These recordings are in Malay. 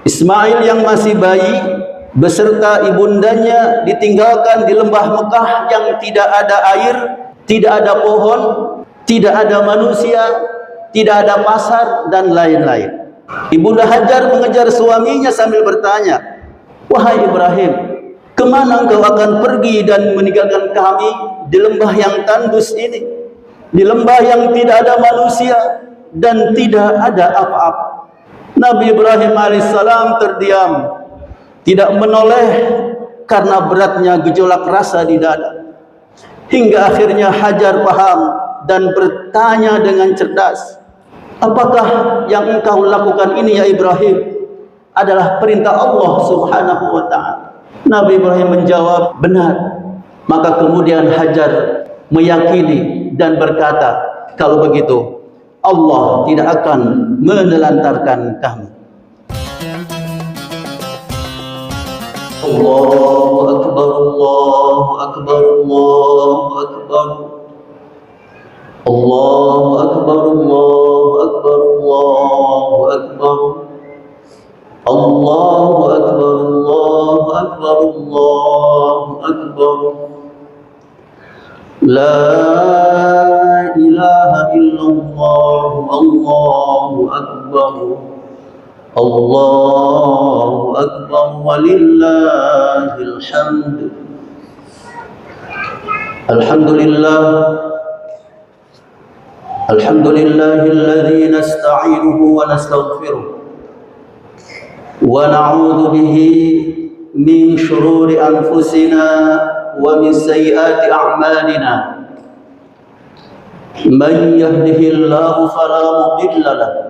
Ismail yang masih bayi beserta ibundanya ditinggalkan di lembah Mekah yang tidak ada air, tidak ada pohon, tidak ada manusia, tidak ada pasar dan lain-lain. Ibunda Hajar mengejar suaminya sambil bertanya, "Wahai Ibrahim, kemana engkau akan pergi dan meninggalkan kami di lembah yang tandus ini, di lembah yang tidak ada manusia dan tidak ada apa-apa?" Nabi Ibrahim alaihissalam terdiam, tidak menoleh karena beratnya gejolak rasa di dada. Hingga akhirnya Hajar paham dan bertanya dengan cerdas, "Apakah yang engkau lakukan ini ya Ibrahim adalah perintah Allah subhanahu wa ta'ala?" Nabi Ibrahim menjawab, "Benar." Maka kemudian Hajar meyakini dan berkata, "Kalau begitu Allah tidak akan menelantarkan kami." Allahu Akbar, Allahu Akbar, Allahu Akbar. Allahu Akbar, Allahu Akbar, Allahu Akbar. Allahu Akbar, Allahu Akbar, Allahu Akbar. La ilaha illallah, Allahu Akbar. Allahu Akbar walillahil hamd. Alhamdulillah. Alhamdulillahilladzi nasta'inuhu wa nastaghfiruh wa na'udzu bihi min shururi anfusina wa min sayyiati a'malina. Man yahdihillahu fala mudilla lahu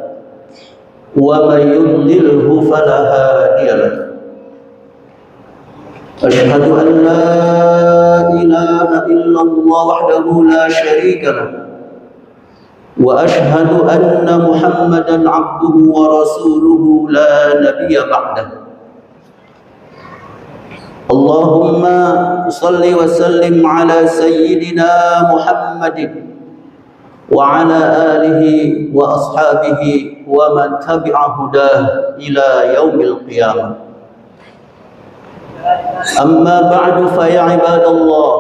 wa man yudlilhu fala hadiya lahu. Asyhadu an la ilaha illallah wahdahu la syarika lahu wa asyhadu anna Muhammadan abduhu wa rasuluhu la nabiyya ba'dahu. Allahumma salli wa sallim ala sayyidina Muhammadin wa ala alihi wa ashabihi wa man tabi'a hudah ila yaumil qiyamah. Amma ba'du, fa ya ibadallah,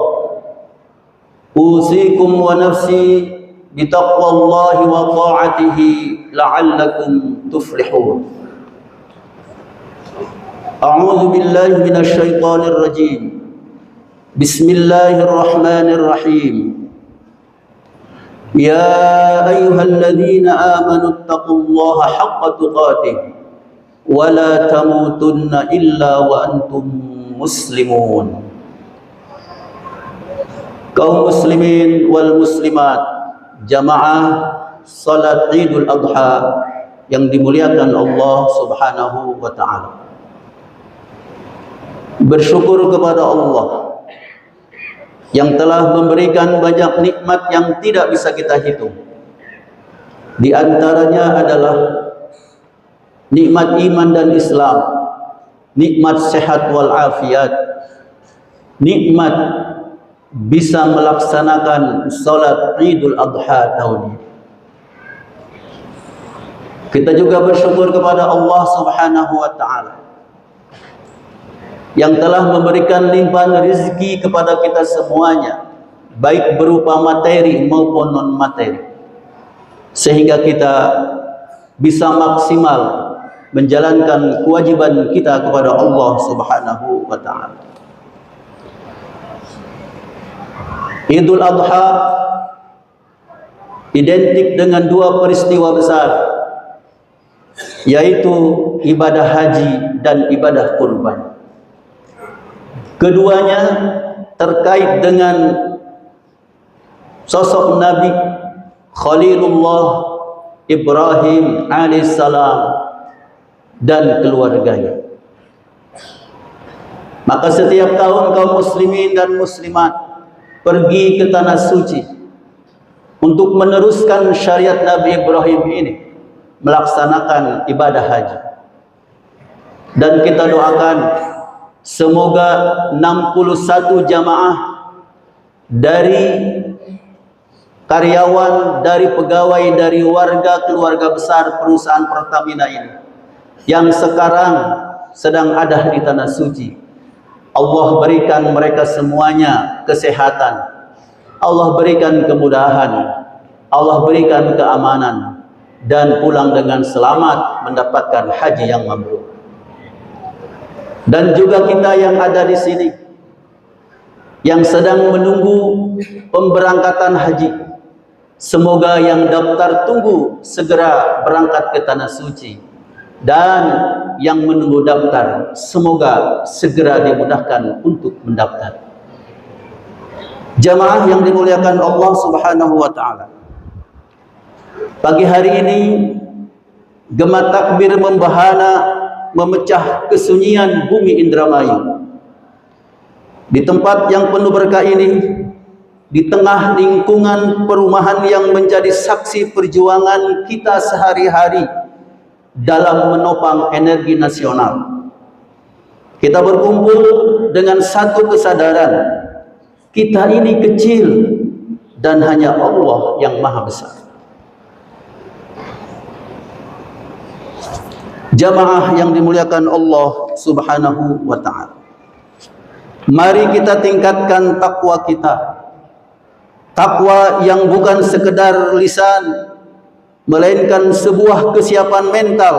usikum wa nafsi bitaqwallahi wa ta'atihi la'allakum tuflihun. A'udzu billahi minasy syaithanir rajim. Bismillahirrahmanirrahim. Ya ayyuhalladzina amanu taqullaha haqqa tuqatih wa la tamutunna illa wa antum muslimun. Kaum muslimin wal muslimat, jamaah salat Idul Adha yang dimuliakan Allah Subhanahu wa taala. Bersyukur kepada Allah yang telah memberikan banyak nikmat yang tidak bisa kita hitung. Di antaranya adalah nikmat iman dan Islam, nikmat sehat wal afiat, nikmat bisa melaksanakan salat Idul Adha tahun ini. Kita juga bersyukur kepada Allah Subhanahu wa taala yang telah memberikan limpahan rezeki kepada kita semuanya, baik berupa materi maupun non materi, sehingga kita bisa maksimal menjalankan kewajiban kita kepada Allah Subhanahu wa taala. Idul Adha identik dengan dua peristiwa besar, yaitu ibadah haji dan ibadah kurban. Keduanya terkait dengan sosok Nabi Khalilullah Ibrahim alaihissalam dan keluarganya. Maka setiap tahun kaum muslimin dan muslimat pergi ke tanah suci untuk meneruskan syariat Nabi Ibrahim ini, melaksanakan ibadah haji. Dan kita doakan semoga 61 jamaah dari karyawan, dari pegawai, dari warga keluarga besar perusahaan Pertamina ini yang sekarang sedang ada di tanah suci. Allah berikan mereka semuanya kesehatan, Allah berikan kemudahan, Allah berikan keamanan, dan pulang dengan selamat mendapatkan haji yang mabrur. Dan juga kita yang ada di sini yang sedang menunggu pemberangkatan haji, semoga yang daftar tunggu segera berangkat ke tanah suci, dan yang menunggu daftar semoga segera dimudahkan untuk mendaftar. Jamaah yang dimuliakan Allah Subhanahu wa taala, pagi hari ini gema takbir membahana memecah kesunyian bumi Indramayu. Di tempat yang penuh berkah ini, di tengah lingkungan perumahan yang menjadi saksi perjuangan kita sehari-hari dalam menopang energi nasional, kita berkumpul dengan satu kesadaran, kita ini kecil dan hanya Allah yang maha besar. Jamaah yang dimuliakan Allah Subhanahu wa ta'ala, mari kita tingkatkan takwa kita. Takwa yang bukan sekedar lisan, melainkan sebuah kesiapan mental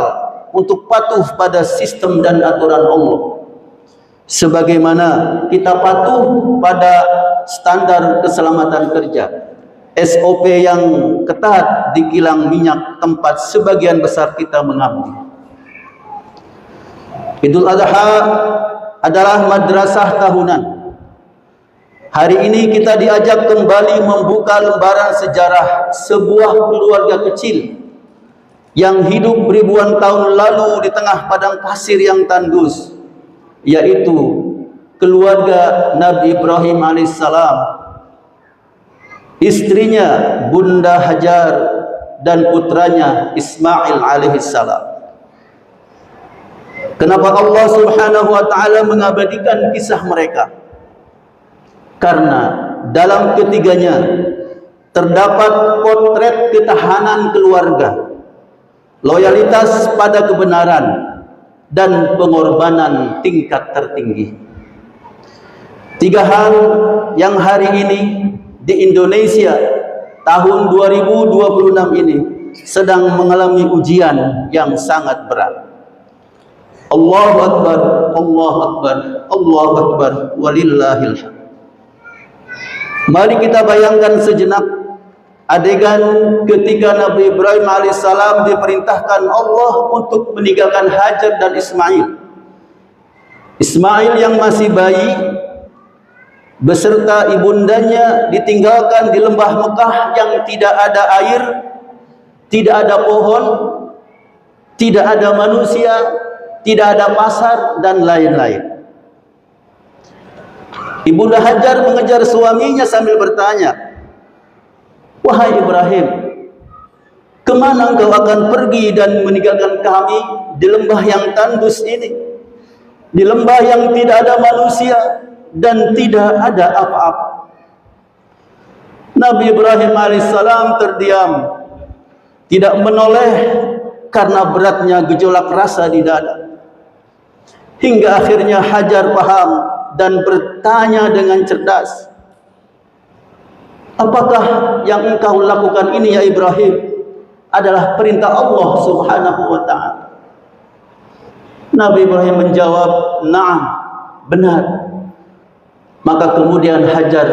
untuk patuh pada sistem dan aturan Allah. Sebagaimana kita patuh pada standar keselamatan kerja, SOP yang ketat di kilang minyak tempat sebagian besar kita mengabdi. Idul Adha adalah madrasah tahunan. Hari ini kita diajak kembali membuka lembaran sejarah sebuah keluarga kecil yang hidup ribuan tahun lalu di tengah padang pasir yang tandus, yaitu keluarga Nabi Ibrahim alaihissalam, istrinya Bunda Hajar, dan putranya Ismail alaihissalam. Kenapa Allah Subhanahu wa ta'ala mengabadikan kisah mereka? Karena dalam ketiganya terdapat potret ketahanan keluarga, loyalitas pada kebenaran, dan pengorbanan tingkat tertinggi. Tiga hal yang hari ini di Indonesia tahun 2026 ini sedang mengalami ujian yang sangat berat. Allahu Akbar, Allahu Akbar, Allahu Akbar, walillahil hamd. Mari kita bayangkan sejenak adegan ketika Nabi Ibrahim alaihissalam diperintahkan Allah untuk meninggalkan Hajar dan Ismail. Ismail yang masih bayi beserta ibundanya ditinggalkan di lembah Mekah yang tidak ada air, tidak ada pohon, tidak ada manusia, tidak ada pasar, dan lain-lain. Ibunda Hajar mengejar suaminya sambil bertanya, "Wahai Ibrahim, kemana engkau akan pergi dan meninggalkan kami di lembah yang tandus ini, di lembah yang tidak ada manusia dan tidak ada apa-apa?" Nabi Ibrahim alaihissalam terdiam, tidak menoleh karena beratnya gejolak rasa di dada. Hingga akhirnya Hajar paham dan bertanya dengan cerdas, "Apakah yang engkau lakukan ini ya Ibrahim adalah perintah Allah Subhanahu wa ta'ala?" Nabi Ibrahim menjawab, "Na'am, benar." Maka kemudian Hajar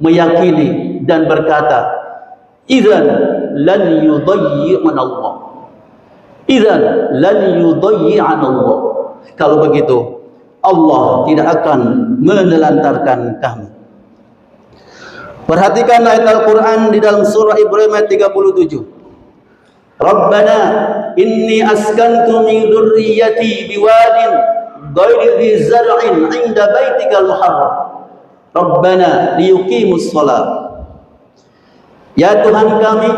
meyakini dan berkata, "Idzan lan yudayyi'an Allah. Idzan lan yudayyi'an Allah." Kalau begitu, Allah tidak akan menelantarkan kami. Perhatikan ayat Al-Quran di dalam surah Ibrahim ayat 37. Rabbana inni askantu min dzurriyyati biwadin ghairi dzi zar'in 'inda baitikal muharram. Rabbana liyuqimus shalah. Ya Tuhan kami,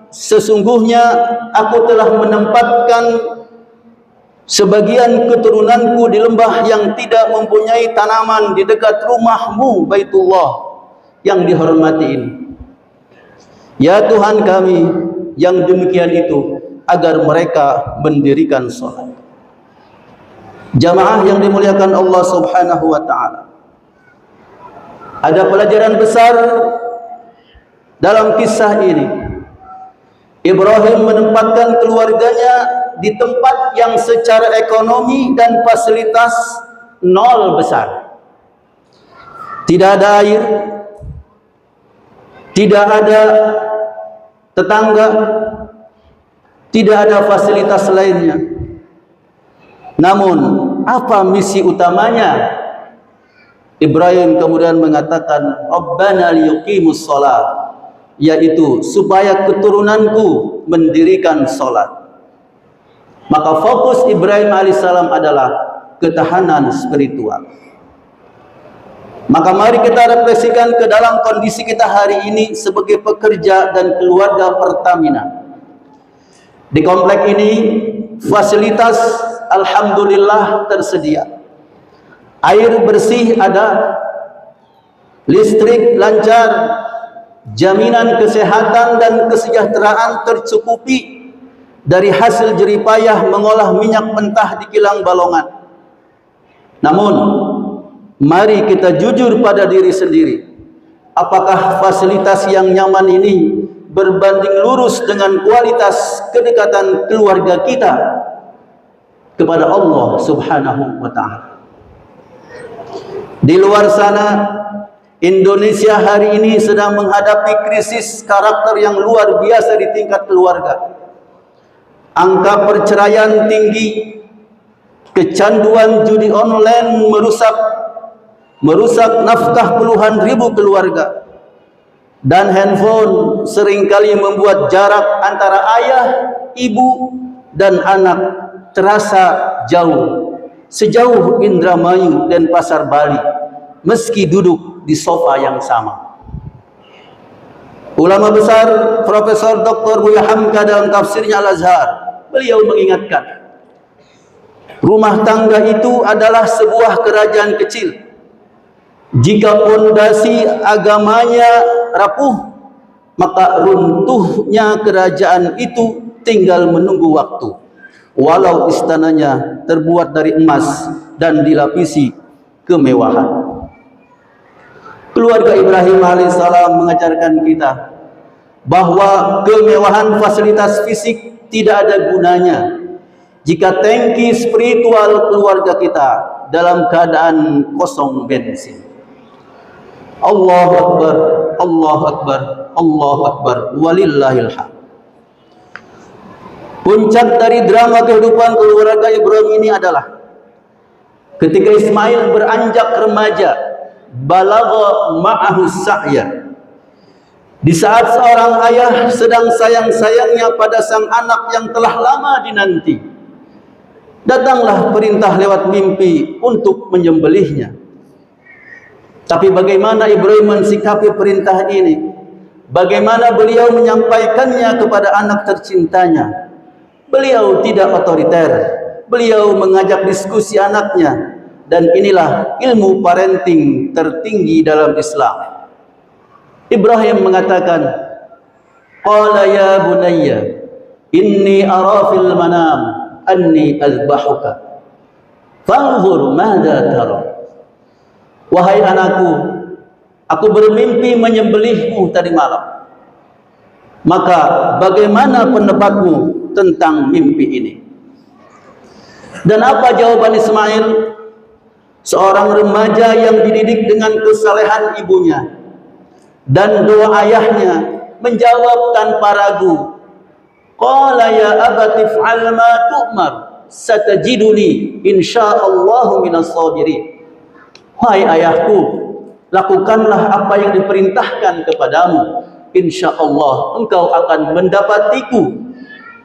sesungguhnya aku telah menempatkan sebagian keturunanku di lembah yang tidak mempunyai tanaman di dekat rumahmu Baitullah yang dihormati ini. Ya Tuhan kami, yang demikian itu agar mereka mendirikan sholat. Jamaah yang dimuliakan Allah Subhanahu wa taala, ada pelajaran besar dalam kisah ini. Ibrahim menempatkan keluarganya di tempat yang secara ekonomi dan fasilitas nol besar. Tidak ada air, tidak ada tetangga, tidak ada fasilitas lainnya. Namun, apa misi utamanya? Ibrahim kemudian mengatakan, Rabbana liyuqimus shalah, yaitu supaya keturunanku mendirikan salat. Maka fokus Ibrahim alaihissalam adalah ketahanan spiritual. Maka mari kita refleksikan ke dalam kondisi kita hari ini sebagai pekerja dan keluarga Pertamina. Di komplek ini fasilitas alhamdulillah tersedia. Air bersih ada, listrik lancar, jaminan kesehatan dan kesejahteraan tercukupi dari hasil jeripayah mengolah minyak mentah di kilang Balongan. Namun, mari kita jujur pada diri sendiri. Apakah fasilitas yang nyaman ini berbanding lurus dengan kualitas kedekatan keluarga kita kepada Allah Subhanahu wa ta'ala? Di luar sana, Indonesia hari ini sedang menghadapi krisis karakter yang luar biasa di tingkat keluarga. Angka perceraian tinggi, kecanduan judi online merusak nafkah puluhan ribu keluarga, dan handphone seringkali membuat jarak antara ayah, ibu, dan anak terasa jauh, sejauh Indramayu dan Pasar Bali, meski duduk di sofa yang sama. Ulama besar Profesor Dr. Buya Hamka dalam tafsirnya Al-Azhar, beliau mengingatkan, rumah tangga itu adalah sebuah kerajaan kecil. Jika pondasi agamanya rapuh, maka runtuhnya kerajaan itu tinggal menunggu waktu. Walau istananya terbuat dari emas dan dilapisi kemewahan. Keluarga Ibrahim alaihissalam mengajarkan kita bahwa kemewahan fasilitas fisik tidak ada gunanya jika tangki spiritual keluarga kita dalam keadaan kosong bensin. Allahu Akbar, Allahu Akbar, Allahu Akbar, walillahil hamd. Puncak dari drama kehidupan keluarga Ibrahim ini adalah ketika Ismail beranjak remaja, balagha ma'ahu sa'ya. Di saat seorang ayah sedang sayang-sayangnya pada sang anak yang telah lama dinanti, datanglah perintah lewat mimpi untuk menyembelihnya. Tapi bagaimana Ibrahim mensikapi perintah ini? Bagaimana beliau menyampaikannya kepada anak tercintanya? Beliau tidak otoriter. Beliau mengajak diskusi anaknya. Dan inilah ilmu parenting tertinggi dalam Islam. Ibrahim mengatakan, Qala ya bunayya, inni ara fil manam anni azbahuka. Fanzur madza tara. Wahai anakku, aku bermimpi menyembelihmu tadi malam. Maka bagaimana pendapatmu tentang mimpi ini? Dan apa jawaban Ismail? Seorang remaja yang dididik dengan kesalehan ibunya dan doa ayahnya, menjawab tanpa ragu, Qala ya abati fa'al ma tu'mar, satajiduni insyaallahu minas sabirin. Wahai ayahku, lakukanlah apa yang diperintahkan kepadamu, insyaallah engkau akan mendapatiku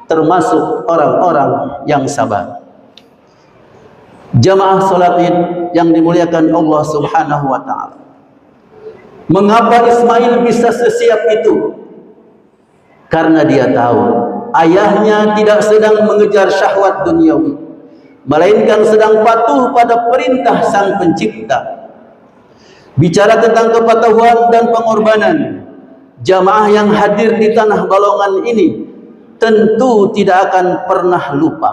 termasuk orang-orang yang sabar. Jamaah salat Id yang dimuliakan Allah Subhanahu wa taala. Mengapa Ismail bisa sesiap itu? Karena dia tahu ayahnya tidak sedang mengejar syahwat duniawi, melainkan sedang patuh pada perintah Sang Pencipta. Bicara tentang kepatuhan dan pengorbanan, jamaah yang hadir di tanah Balongan ini tentu tidak akan pernah lupa.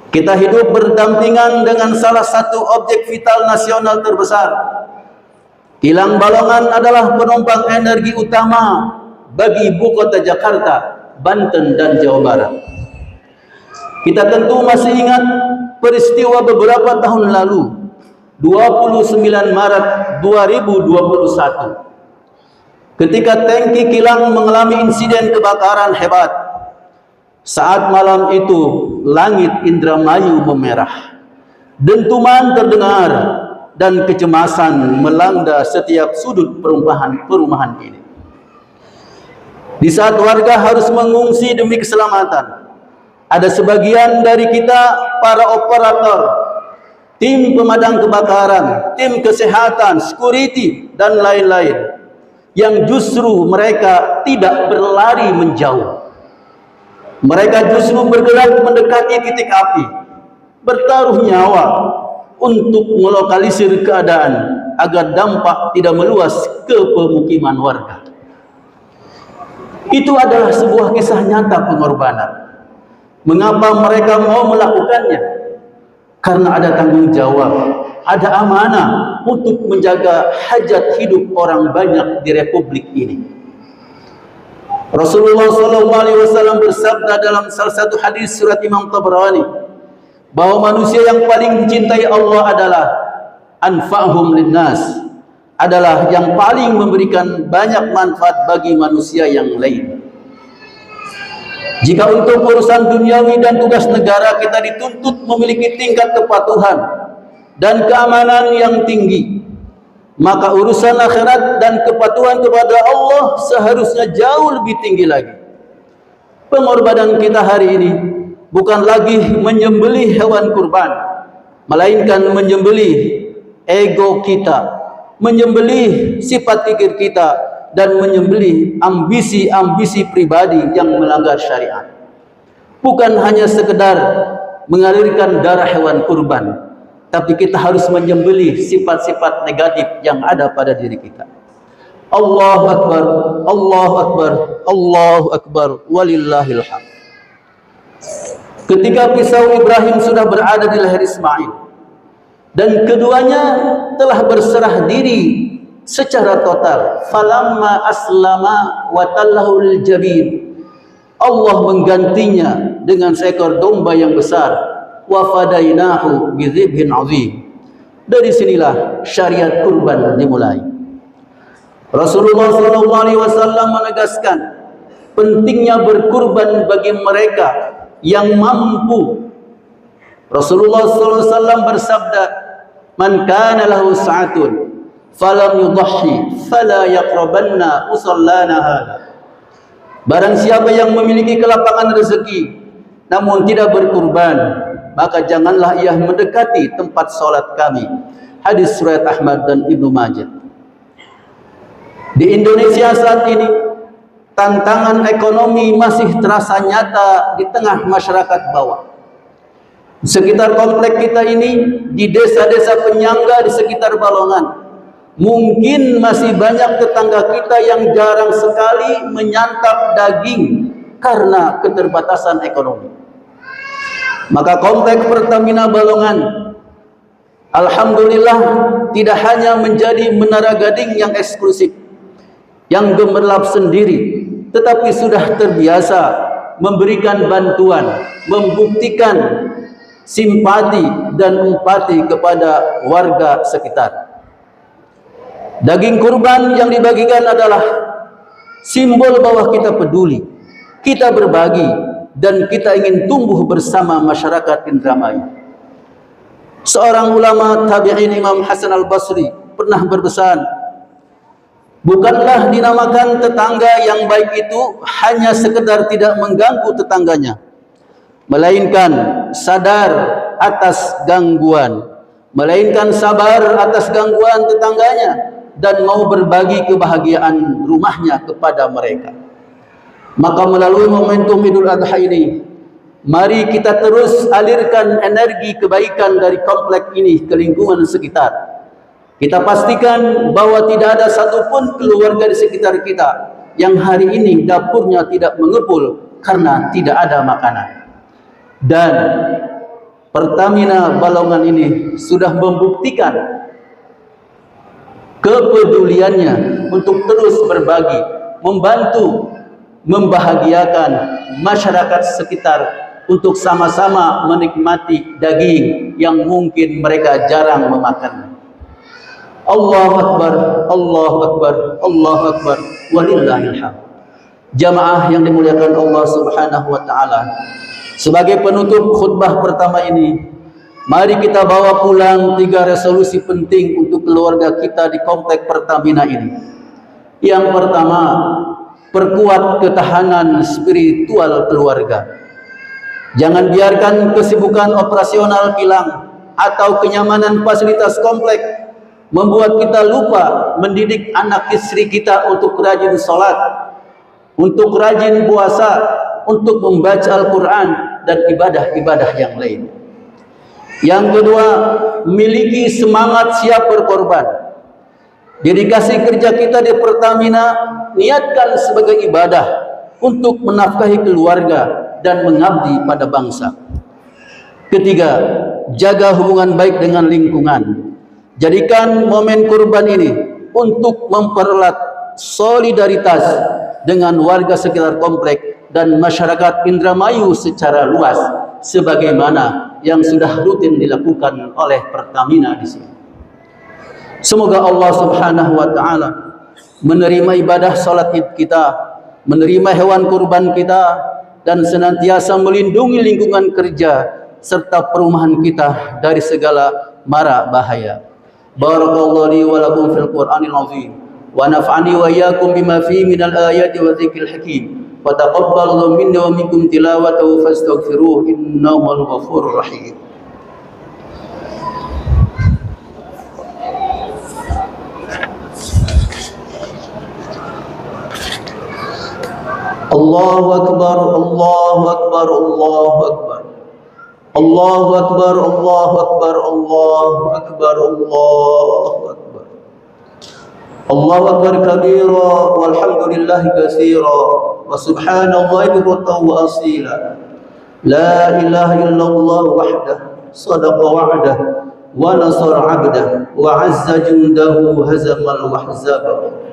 Kita hidup berdampingan dengan salah satu objek vital nasional terbesar. Kilang Balongan adalah penumpang energi utama bagi ibu kota Jakarta, Banten dan Jawa Barat. Kita tentu masih ingat peristiwa beberapa tahun lalu, 29 Maret 2021. Ketika tangki kilang mengalami insiden kebakaran hebat. Saat malam itu langit Indramayu memerah. Dentuman terdengar dan kecemasan melanda setiap sudut perumahan ini. Di saat warga harus mengungsi demi keselamatan, ada sebagian dari kita para operator, tim pemadam kebakaran, tim kesehatan, security dan lain-lain yang justru mereka tidak berlari menjauh. Mereka justru bergerak mendekati titik api, bertaruh nyawa untuk melokalisir keadaan agar dampak tidak meluas ke pemukiman warga. Itu adalah sebuah kisah nyata pengorbanan. Mengapa mereka mau melakukannya? Karena ada tanggung jawab, ada amanah untuk menjaga hajat hidup orang banyak di republik ini. Rasulullah SAW bersabda dalam salah satu hadis surat Imam Tabrani bahwa manusia yang paling dicintai Allah adalah anfa'hum linnas, adalah yang paling memberikan banyak manfaat bagi manusia yang lain. Jika untuk urusan duniawi dan tugas negara kita dituntut memiliki tingkat kepatuhan dan keamanan yang tinggi, maka urusan akhirat dan kepatuhan kepada Allah seharusnya jauh lebih tinggi lagi. Pengorbanan kita hari ini bukan lagi menyembelih hewan kurban, melainkan menyembelih ego kita, menyembelih sifat pikir kita, dan menyembelih ambisi-ambisi pribadi yang melanggar syariat. Bukan hanya sekedar mengalirkan darah hewan kurban, tapi kita harus menyembelih sifat-sifat negatif yang ada pada diri kita. Allahu Akbar, Allahu Akbar, Allahu Akbar, walillahil hamd. Ketika pisau Ibrahim sudah berada di leher Ismail, dan keduanya telah berserah diri secara total, falamma aslama wa tallahu lil jabin, Allah menggantinya dengan seekor domba yang besar, wa fadainahu bi dzibhin azim. Dari sinilah syariat kurban dimulai. Rasulullah SAW menegaskan pentingnya berkurban bagi mereka yang mampu. Rasulullah SAW bersabda, man kana lahu sa'atun falam yudahhi fala yaqrabanna musallana hadha. Barang siapa yang memiliki kelapangan rezeki namun tidak berkurban, maka janganlah ia mendekati tempat solat kami. Hadis riwayat Ahmad dan Ibnu Majah. Di Indonesia saat ini tantangan ekonomi masih terasa nyata di tengah masyarakat bawah. Di sekitar komplek kita ini, di desa-desa penyangga di sekitar Balongan, mungkin masih banyak tetangga kita yang jarang sekali menyantap daging karena keterbatasan ekonomi. Maka komplek Pertamina Balongan, alhamdulillah, tidak hanya menjadi menara gading yang eksklusif, yang gemerlap sendiri, tetapi sudah terbiasa memberikan bantuan, membuktikan simpati dan empati kepada warga sekitar. Daging kurban yang dibagikan adalah simbol bahwa kita peduli, kita berbagi, dan kita ingin tumbuh bersama masyarakat Indramayu. Seorang ulama tabi'in Imam Hasan al-Basri pernah berpesan, bukanlah dinamakan tetangga yang baik itu hanya sekedar tidak mengganggu tetangganya, melainkan sadar atas gangguan, melainkan sabar atas gangguan tetangganya, dan mau berbagi kebahagiaan rumahnya kepada mereka. Maka melalui momentum Idul Adha ini, mari kita terus alirkan energi kebaikan dari komplek ini ke lingkungan sekitar. Kita pastikan bahwa tidak ada satupun keluarga di sekitar kita yang hari ini dapurnya tidak mengepul karena tidak ada makanan. Dan Pertamina Balongan ini sudah membuktikan kepeduliannya untuk terus berbagi, membantu, membahagiakan masyarakat sekitar untuk sama-sama menikmati daging yang mungkin mereka jarang memakan. Allahu Akbar, Allahu Akbar, Allahu Akbar, walillahil hamd. Jamaah yang dimuliakan Allah Subhanahu wa taala, sebagai penutup khutbah pertama ini, mari kita bawa pulang 3 resolusi penting untuk keluarga kita di komplek Pertamina ini. Yang pertama, perkuat ketahanan spiritual keluarga. Jangan biarkan kesibukan operasional kilang atau kenyamanan fasilitas komplek membuat kita lupa mendidik anak istri kita untuk rajin sholat, untuk rajin puasa, untuk membaca Al-Quran dan ibadah-ibadah yang lain. Yang kedua, miliki semangat siap berkorban. Dedikasi kerja kita di Pertamina niatkan sebagai ibadah untuk menafkahi keluarga dan mengabdi pada bangsa. Ketiga, jaga hubungan baik dengan lingkungan. Jadikan momen kurban ini untuk mempererat solidaritas dengan warga sekitar komplek dan masyarakat Indramayu secara luas, sebagaimana yang sudah rutin dilakukan oleh Pertamina di sini. Semoga Allah Subhanahu wa taala menerima ibadah salat Id kita, menerima hewan kurban kita, dan senantiasa melindungi lingkungan kerja serta perumahan kita dari segala mara bahaya. Barakallahu li wa lakum fil Qur'anil azim wa naf'ani wa iyyakum bima fihi minal ayati wa dzikril hakim. Wa taqabbalallahu minna wa minkum tilawatahu fastaghfiruhu innahu wal ghafurur rahim. Allahu Akbar, Allahu Akbar, Allahu Akbar. Allahu Akbar, Allahu Akbar, Allahu Akbar, Allahu Akbar. Allahu Akbar kabira walhamdulillahi katsira wa subhanallahi bukratan wa asila. La ilaha illallah wahdahu sadaqa wa'dahu wa nasara 'abdahu wa 'azza jundahu hazamal ahzaba.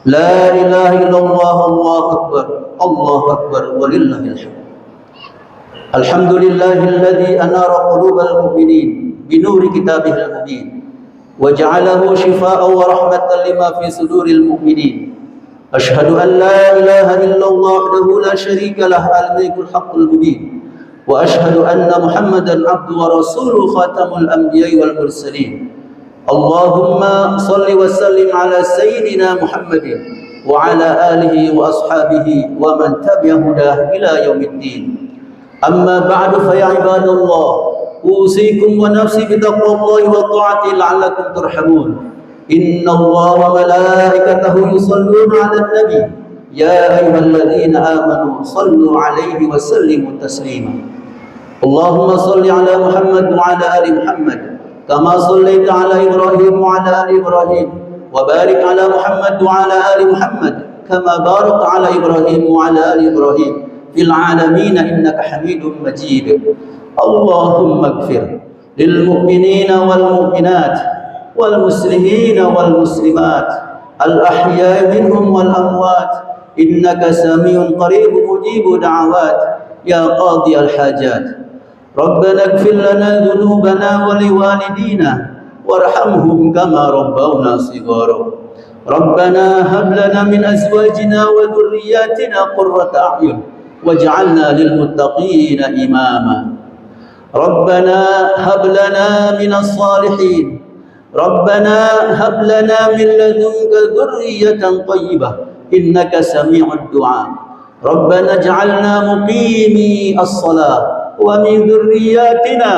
La ilaha illallah, Allahu Akbar, Allahu Akbar, walillahil hamd. Alhamdulillahilladzi anara qulubal mu'minin binuri kitabihil mubin wa ja'alahu shifaa'an wa rahmatan lima fi suduril mu'minin. Ashhadu an la ilaha illallah wahdahu la syarika lahu al-malikul haqqul mubin wa ashhadu anna Muhammadan 'abduhu wa rasuluhu khatamul anbiya'i wal mursalin. Allahumma salli wa sallim ala sayyidina Muhammadin wa ala alihi wa ashabihi wa man tabi'a hudah ila yaumiddin. Amma ba'du fa ya ibadallah, usikum wa nafsi bitaqwallahi wa ta'atihi la'allakum turhamun. Inna Allaha wa malaikatahu yusalluna 'alan nabi ya ayyuhalladzina amanu sallu 'alaihi wa sallimu taslima. Allahumma salli 'ala Muhammad wa 'ala ali Muhammad kama sallaita 'ala Ibrahim wa 'ala ali Ibrahim wa barik 'ala Muhammad wa 'ala ali Muhammad kama barakta 'ala Ibrahim wa 'ala ali Ibrahim fil 'alamin innaka Hamidum Majid. Allahumma ighfir lil mu'minina wal mu'minat wal muslimina wal muslimat al ahya'i minhum wal amwat innaka samiun qaribun mujibud da'awat ya qadiyal hajat. Rabbana ighfir lana dhunubana wa liwalidina warhamhum kama rabbawna shighara. Rabbana hab lana min azwajina wa dhurriyyatina qurrata a'yun waj'alna lil muttaqina imama. Rabbana hab lana minas salihin. Rabbana hab lana min ladunka dhurriyyatan thayyibah innaka sami'ud du'a. Rabbana ij'alna muqimi as-salah wa min dhurriyyatina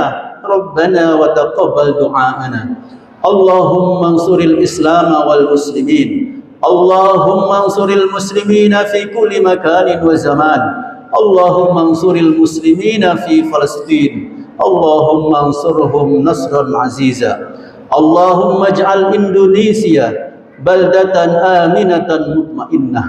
Rabbana wa taqabbal du'aana. Allahumma ansuril Islam wal muslimin. Allahumma ansuril muslimina fi kulli makanin wa zaman. Allahumma ansuril muslimina fi Palestin. Allahumma ansurhum nasran aziza. Allahumma ij'al Indonesia baldatan aminatan mutmainnah.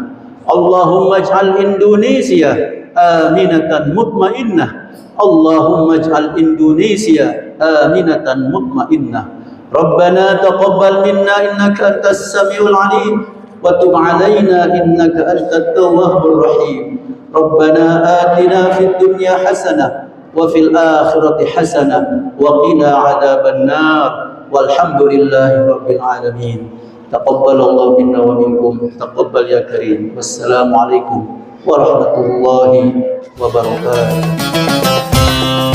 Allahumma ij'al Indonesia aminatan mutmainnah Allahumma ij'al Indonesia aminatan mutmainnah. Rabbana taqabbal minna innaka antas samiul alim wa tub 'alaina innaka antat tawwabur rahim. Rabbana atina fid dunya hasanah wa fil akhirati hasanah wa qina 'adzaban nar. Walhamdulillahi rabbil alamin. Taqabbalallahu minna wa minkum. Taqabbal ya karim. Wassalamu alaikum warahmatullahi wabarakatuh.